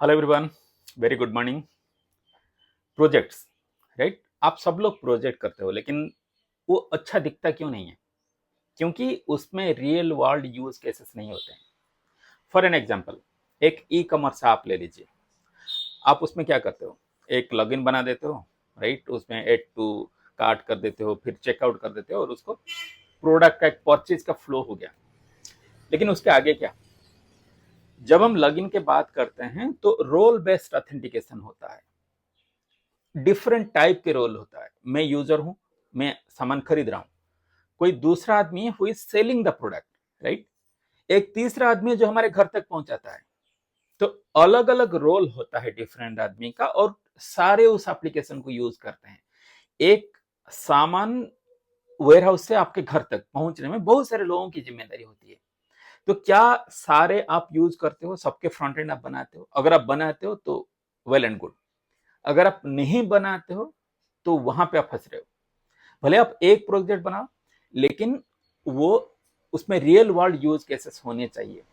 Hello everyone, very good morning. Projects, right? आप सब लोग प्रोजेक्ट करते हो, लेकिन वो अच्छा दिखता क्यों नहीं है? क्योंकि उसमें रियल वर्ल्ड यूज केसेस नहीं होते हैं। फॉर एन एग्जांपल, एक ई कॉमर्स आप ले लीजिए। आप उसमें क्या करते हो? एक लॉगिन बना देते हो, राइट? उसमें एड टू कार्ट कर देते हो, फिर चेकआउट कर देते हो, और उसको प्रोडक्ट का एक परचेज का फ्लो हो गया। लेकिन उसके आगे क्या? जब हम लॉगिन के बात करते हैं तो रोल बेस्ड ऑथेंटिकेशन होता है। डिफरेंट टाइप के रोल होता है। मैं यूजर हूं, मैं सामान खरीद रहा हूं। कोई दूसरा आदमी है who is selling the product, right? एक तीसरा आदमी है जो हमारे घर तक पहुंचाता है। तो अलग अलग रोल होता है डिफरेंट आदमी का, और सारे उस एप्लीकेशन को यूज करते हैं। एक सामान वेयरहाउस से आपके घर तक पहुंचने में बहुत सारे लोगों की जिम्मेदारी होती है। तो क्या सारे आप यूज करते हो? सबके फ्रंट एंड आप बनाते हो? अगर आप बनाते हो तो वेल एंड गुड। अगर आप नहीं बनाते हो तो वहां पे आप फंस रहे हो। भले आप एक प्रोजेक्ट बनाओ, लेकिन वो उसमें रियल वर्ल्ड यूज केसेस होने चाहिए।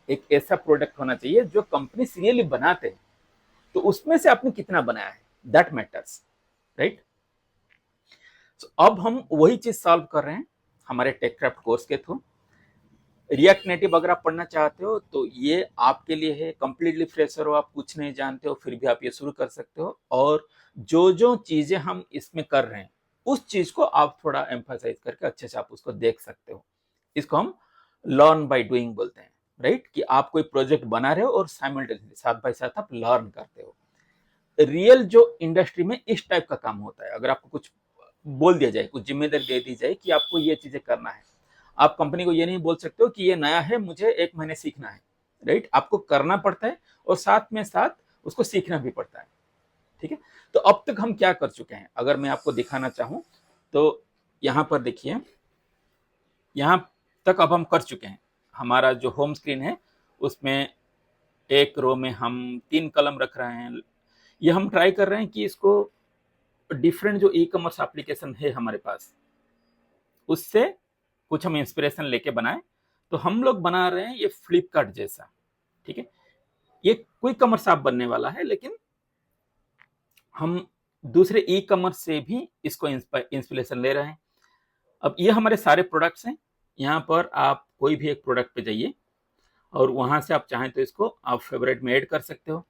एक ऐसा प्रोडक्ट होना चाहिए जो कंपनी रियली बनाते हैं। तो उसमें से आपने कितना बनाया है, दैट मैटर्स, राइट? अब हम वही चीज सॉल्व कर रहे हैं हमारे टेकक्राफ्ट कोर्स के थ्रू। रिएक्ट नेटिव अगर आप पढ़ना चाहते हो तो ये आपके लिए है। कंप्लीटली फ्रेशर हो, आप कुछ नहीं जानते हो, फिर भी आप ये शुरू कर सकते हो। और जो जो चीजें हम इसमें कर रहे हैं, उस चीज को आप थोड़ा एम्फासाइज करके अच्छे से आप उसको देख सकते हो। इसको हम लर्न बाय डूइंग बोलते हैं, राइट? कि आप कोई प्रोजेक्ट बना रहे हो और साइमल्टेनियसली साथ बाय साथ आप लर्न करते हो। रियल जो इंडस्ट्री में इस टाइप का काम होता है। अगर आपको कुछ बोल दिया जाए, कुछ जिम्मेदारी दे दी जाए कि आपको ये चीजें करना है, आप कंपनी को ये नहीं बोल सकते हो कि ये नया है, मुझे 1 महीने सीखना है, राइट? आपको करना पड़ता है और साथ में साथ उसको सीखना भी पड़ता है। ठीक है? तो अब तक हम क्या कर चुके हैं, अगर मैं आपको दिखाना चाहूं तो यहां पर देखिए। यहां तक अब हम कर चुके हैं। हमारा जो होम स्क्रीन है उसमें एक रो में हम 3 कलम रख रहे हैं। ये हम ट्राई कर रहे हैं कि इसको डिफरेंट जो ई कॉमर्स एप्लीकेशन है हमारे पास, उससे कुछ हम इंस्पिरेशन लेके बनाए। तो हम लोग बना रहे हैं ये फ्लिपकार्ट जैसा। ठीक है? ये क्विक कॉमर्स ऐप बनने वाला है, लेकिन हम दूसरे ई कॉमर्स से भी इसको इंस्पिरेशन ले रहे हैं। अब ये हमारे सारे प्रोडक्ट्स हैं। यहाँ पर आप कोई भी एक प्रोडक्ट पे जाइए और वहां से आप चाहें तो इसको आप फेवरेट में ऐड कर सकते हो।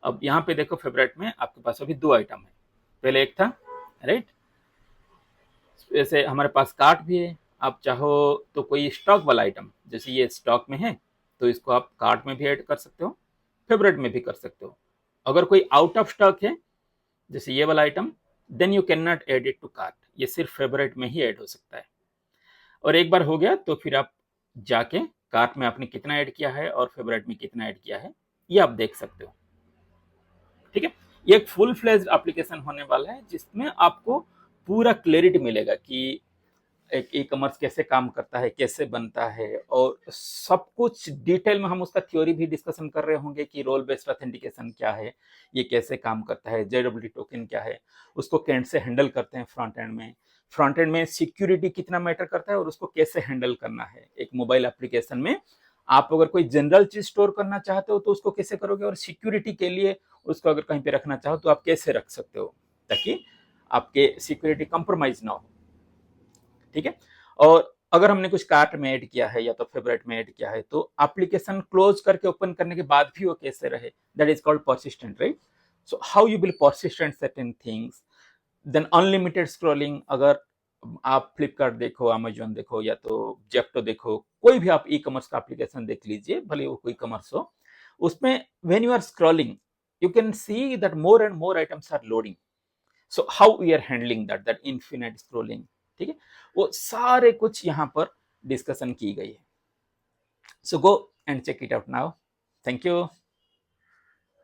अब यहाँ पे देखो, फेवरेट में आपके पास अभी 2 आइटम है। पहले एक था, राइट? वैसे हमारे पास कार्ट भी है। आप चाहो तो कोई स्टॉक वाला आइटम, जैसे ये स्टॉक में है, तो इसको आप कार्ट में भी ऐड कर सकते हो, फेवरेट में भी कर सकते हो। अगर कोई आउट ऑफ स्टॉक है, जैसे ये वाला item, then you can not add it to cart. ये सिर्फ फेवरेट में ही ऐड हो सकता है। और एक बार हो गया तो फिर आप जाके कार्ट में आपने कितना ऐड किया है और फेवरेट में कितना ऐड किया है, ये आप देख सकते हो। ठीक है? ये एक फुल फ्लेज्ड एप्लीकेशन होने वाला है जिसमें आपको पूरा क्लैरिटी मिलेगा कि एक ई कॉमर्स कैसे काम करता है, कैसे बनता है, और सब कुछ डिटेल में हम उसका थ्योरी भी डिस्कशन कर रहे होंगे कि रोल बेस्ड ऑथेंटिकेशन क्या है, ये कैसे काम करता है, जेडब्ल्यूटी टोकन क्या है, उसको कैसे हैंडल करते हैं फ्रंट एंड में सिक्योरिटी कितना मैटर करता है और उसको कैसे हैंडल करना है। एक मोबाइल एप्लीकेशन में आप अगर कोई जनरल चीज स्टोर करना चाहते हो तो उसको कैसे करोगे, और सिक्योरिटी के लिए उसको अगर कहीं पे रखना चाहो तो आप कैसे रख सकते हो ताकि आपके सिक्योरिटी कंप्रोमाइज ना हो। ठीक है? और अगर हमने कुछ कार्ट में ऐड किया है या तो फेवरेट में ऐड किया है, तो एप्लीकेशन क्लोज करके ओपन करने के बाद भी वो कैसे रहे, that is called persistent, right? So how you will persistent certain things. Then unlimited scrolling. अगर आप फ्लिपकार्ट देखो, अमेजोन देखो, या तो जेप्टो देखो, कोई भी आप ई कॉमर्स का एप्लीकेशन देख लीजिए, भले वो कोई कॉमर्स हो, उसमें when you are scrolling you can see that more and more items are loading. So how we are handling that infinite scrolling? ठीक है? वो सारे कुछ यहाँ पर डिस्कशन की गई है। So go and check it out now. Thank you.